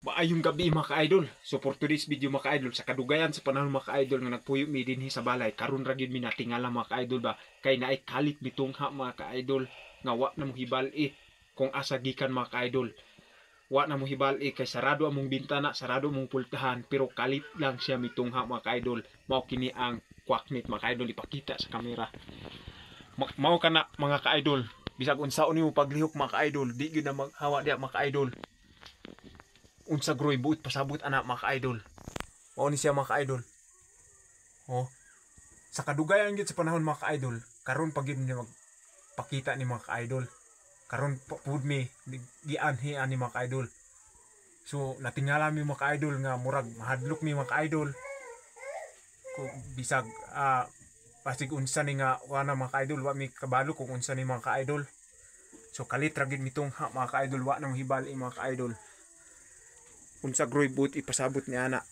Maayong gabi mga ka-idol. So for today's video mga ka-idol, sa kadugayan sa panahon mga ka-idol nga nagpuyo mi dinhi sa balay, karon ra gyud mi natingala mga ka-idol ba kay naay kalit mitungha mga ka-idol nga wa na mo hibal-i kung asa gikan mga ka-idol. Wa na mo hibal-i kay sarado among bintana, sarado among pultahan, pero kalit lang siya mitungha mga ka-idol. Mao kini ang kwaknit mga ka-idol, ipakita sa kamera. Mao kana mga ka-idol, bisag unsaon nimo paglihok mga ka-idol, di gyud na maghawa diha mga ka-idol. Unsa groy buit pasabot anak mga ka-idol. Mao ni siya mga ka-idol. Oh, sa kadugayan gyud sa panahon mga ka-idol, karon pa gyud ni magpakita ni mga ka-idol. Karon pud mi gianhi ani mga ka-idol. So natingala mi mga ka-idol nga murag mahadlok mi mga ka-idol. Kung bisag pasig unsa ni nga wala mga ka-idol, wa mi kabalo kung unsa ni mga ka-idol. So kalit ra gyud mitungha mga ka-idol, wa na mohibal mga ka-idol. Unsa groy buot ipasabot ni ana.